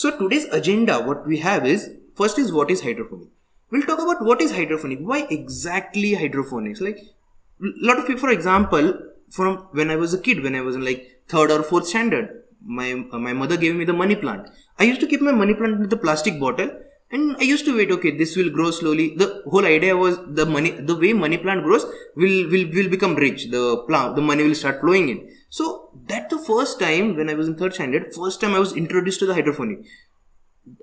So today's agenda, what we have is, first is what is hydroponic. We'll talk about what is hydroponic, why exactly hydroponics. Like lot of people, for example, from when I was a kid, when I was in like third or fourth standard, my mother gave me the money plant. I used to keep my money plant in the plastic bottle, and I used to wait. Okay, this will grow slowly. The whole idea was the way money plant grows will become rich. The money will start flowing in. So that's the first time when I was in third standard. First time I was introduced to the hydroponic.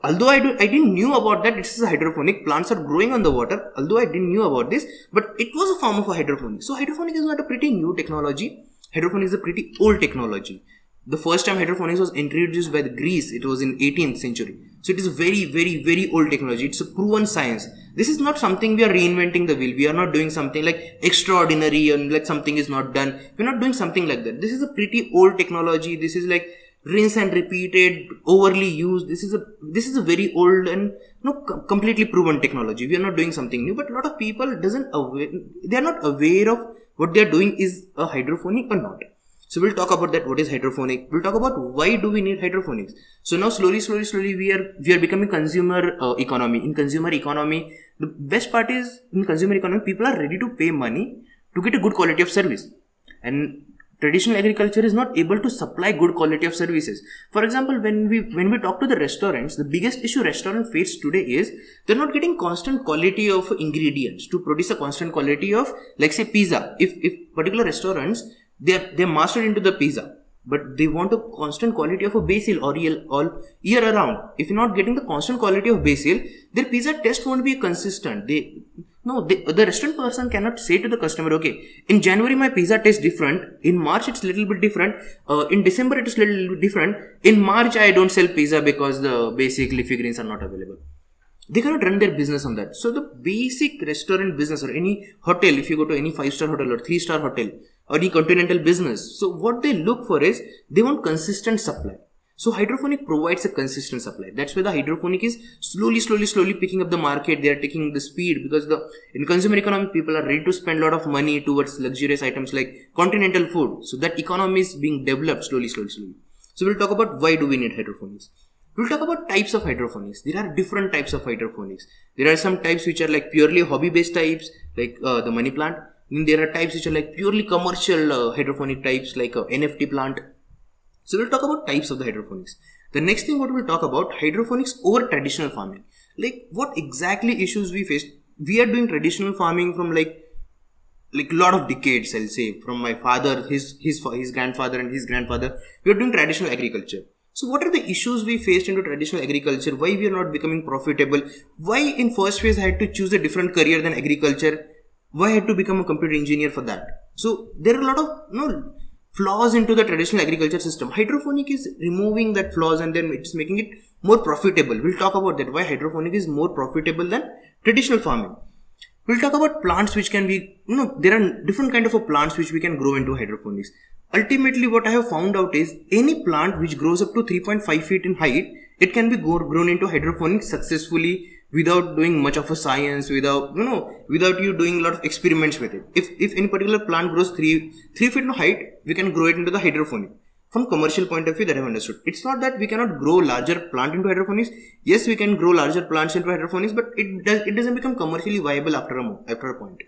Although I didn't knew about that, it's a hydroponic. Plants are growing on the water. Although I didn't knew about this, but it was a form of a hydroponic. So hydroponic is not a pretty new technology. Hydroponic is a pretty old technology. The first time hydroponics was introduced by the Greece, it was in 18th century. So it is very, very, very old technology. It's a proven science. This is not something we are reinventing the wheel. We are not doing something like extraordinary and like something is not done. We're not doing something like that. This is a pretty old technology. This is like rinse and repeated, overly used. This is a very old and completely proven technology. We are not doing something new, but a lot of people they are not aware of what they are doing is a hydroponic or not. So we'll talk about that. What is hydroponic? We'll talk about why do we need hydroponics. So now slowly we are becoming consumer economy. In consumer economy, the best part is in consumer economy, people are ready to pay money to get a good quality of service. And traditional agriculture is not able to supply good quality of services. For example, when we talk to the restaurants, the biggest issue restaurant face today is they're not getting constant quality of ingredients to produce a constant quality of, like say, pizza. If particular restaurants, they're mastered into the pizza, but they want a constant quality of a basil all year around. If you're not getting the constant quality of basil, their pizza taste won't be consistent. The restaurant person cannot say to the customer, okay, in January my pizza tastes different, in March it's a little bit different, in December it is a little bit different, in March I don't sell pizza because the basic leafy greens are not available. They cannot run their business on that. So the basic restaurant business or any hotel, if you go to any 5-star hotel or 3-star hotel or any continental business, so what they look for is they want consistent supply. So hydroponic provides a consistent supply. That's why the hydroponic is slowly picking up the market. They are taking the speed because in consumer economy, people are ready to spend a lot of money towards luxurious items like continental food. So that economy is being developed slowly. So we'll talk about why do we need hydroponics. We'll talk about types of hydroponics. There are different types of hydroponics. There are some types which are like purely hobby-based types, like the money plant. Then there are types which are like purely commercial hydroponic types, like NFT plant. So we'll talk about types of the hydroponics. The next thing what we'll talk about, hydroponics over traditional farming. Like what exactly issues we face. We are doing traditional farming from like a lot of decades, I'll say, from my father, his grandfather and his grandfather. We are doing traditional agriculture. So what are the issues we faced into traditional agriculture? Why we are not becoming profitable? Why in first phase I had to choose a different career than agriculture? Why I had to become a computer engineer for that? So there are a lot of flaws into the traditional agriculture system. Hydroponic is removing that flaws and then it's making it more profitable. We'll talk about that, why hydroponic is more profitable than traditional farming. We'll talk about plants which can be, there are different kind of plants which we can grow into hydroponics. Ultimately, what I have found out is any plant which grows up to 3.5 feet in height, it can be grown into hydroponics successfully without doing much of a science, without you doing a lot of experiments with it. If any particular plant grows 3 feet in height, we can grow it into the hydroponic. From commercial point of view, that I have understood. It's not that we cannot grow larger plant into hydroponics. Yes, we can grow larger plants into hydroponics, but it doesn't become commercially viable after a point.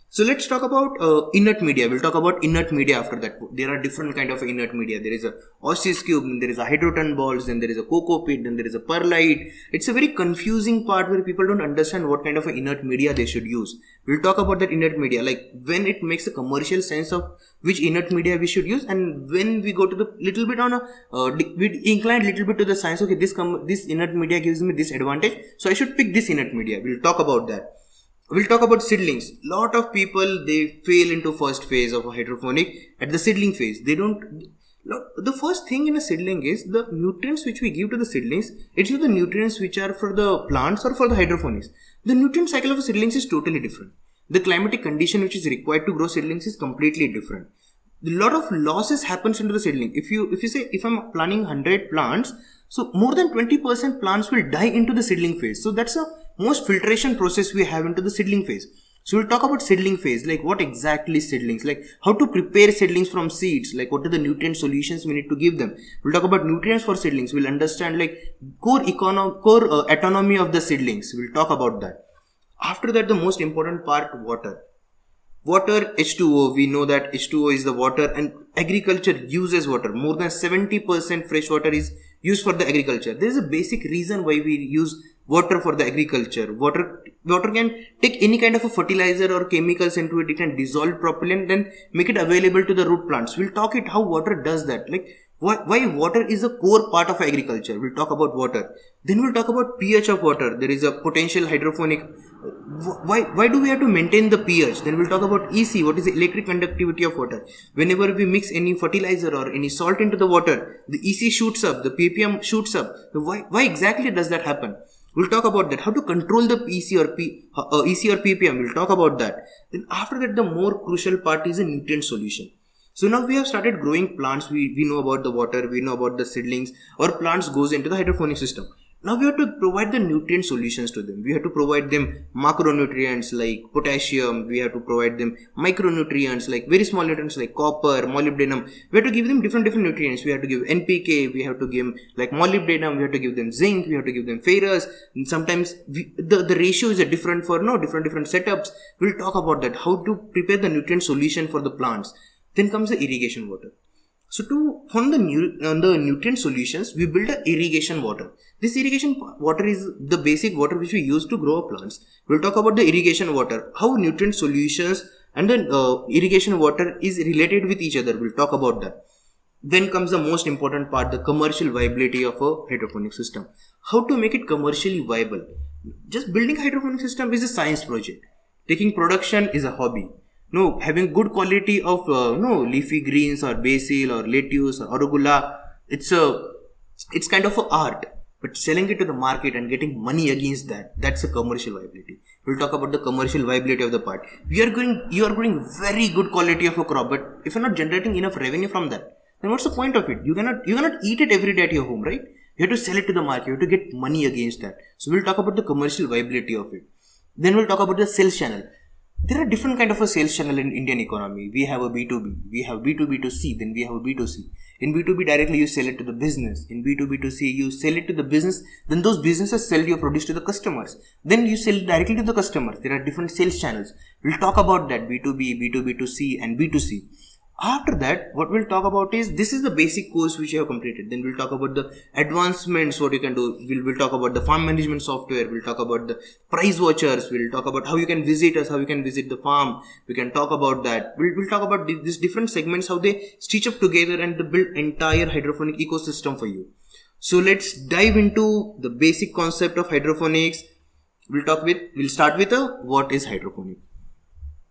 So let's talk about inert media. We'll talk about inert media after that. There are different kind of inert media. There is a osseous cube, then there is a hydroton balls, then there is a cocoa pit, then there is a perlite. It's a very confusing part where people don't understand what kind of inert media they should use. We'll talk about that inert media, like when it makes a commercial sense of which inert media we should use, and when we go to the little bit on we incline little bit to the science. Okay, this inert media gives me this advantage, so I should pick this inert media. We'll talk about that. We'll talk about seedlings. Lot of people, they fail into first phase of a hydroponic at the seedling phase. The first thing in a seedling is the nutrients which we give to the seedlings. It's not the nutrients which are for the plants or for the hydroponics. The nutrient cycle of a seedlings is totally different. The climatic condition which is required to grow seedlings is completely different. A lot of losses happens into the seedling. If you say, if I'm planting 100 plants, so more than 20% plants will die into the seedling phase. So that's a most filtration process we have into the seedling phase. So we'll talk about seedling phase, like what exactly is seedlings, like how to prepare seedlings from seeds, like what are the nutrient solutions we need to give them. We'll talk about nutrients for seedlings. We'll understand like core autonomy of the seedlings. We'll talk about that. After that, the most important part, water. Water, H2O, we know that H2O is the water, and agriculture uses water. More than 70% fresh water is used for the agriculture. There is a basic reason why we use water for the agriculture. Water can take any kind of a fertilizer or chemicals into it. It can dissolve properly and then make it available to the root plants. We'll talk it how water does that. Like why water is a core part of agriculture. We'll talk about water. Then we'll talk about pH of water. There is a potential hydroponic. Why do we have to maintain the pH? Then we'll talk about EC, what is the electric conductivity of water. Whenever we mix any fertilizer or any salt into the water, the EC shoots up, the ppm shoots up. So why exactly does that happen? We'll talk about that. How to control the EC or ppm. We'll talk about that. Then after that, the more crucial part is a nutrient solution. So now we have started growing plants. We know about the water, we know about the seedlings. Our plants goes into the hydroponic system. Now we have to provide the nutrient solutions to them. We have to provide them macronutrients like potassium. We have to provide them micronutrients like very small nutrients like copper, molybdenum. We have to give them different nutrients. We have to give NPK. We have to give like molybdenum. We have to give them zinc. We have to give them ferrous. And sometimes the ratio is different for different setups. We'll talk about that. How to prepare the nutrient solution for the plants. Then comes the irrigation water. So from the nutrient solutions, we build a irrigation water. This irrigation water is the basic water which we use to grow our plants. We'll talk about the irrigation water, how nutrient solutions and the irrigation water is related with each other. We'll talk about that. Then comes the most important part, the commercial viability of a hydroponic system. How to make it commercially viable. Just building a hydroponic system is a science project. Taking production is a hobby. No, having good quality of leafy greens or basil or lettuce or arugula, it's kind of an art. But selling it to the market and getting money against that's a commercial viability. We'll talk about the commercial viability of the part. You are growing very good quality of a crop, but if you're not generating enough revenue from that, then what's the point of it? You cannot eat it every day at your home, right? You have to sell it to the market. You have to get money against that. So we'll talk about the commercial viability of it. Then we'll talk about the sales channel. There are different kind of a sales channel in Indian economy. We have a B2B, we have B2B2C, then we have a B2C. In B2B directly you sell it to the business. In B2B2C you sell it to the business, then those businesses sell your produce to the customers. Then you sell directly to the customers. There are different sales channels. We'll talk about that, B2B, B2B2C and B2C. After that, what we'll talk about is, this is the basic course which you have completed. Then we'll talk about the advancements, what you can do. We'll talk about the farm management software. We'll talk about the price watchers. We'll talk about how you can visit us, how you can visit the farm. We can talk about that. We'll talk about these different segments, how they stitch up together and build entire hydroponic ecosystem for you. So let's dive into the basic concept of hydroponics. We'll start with what is hydroponic.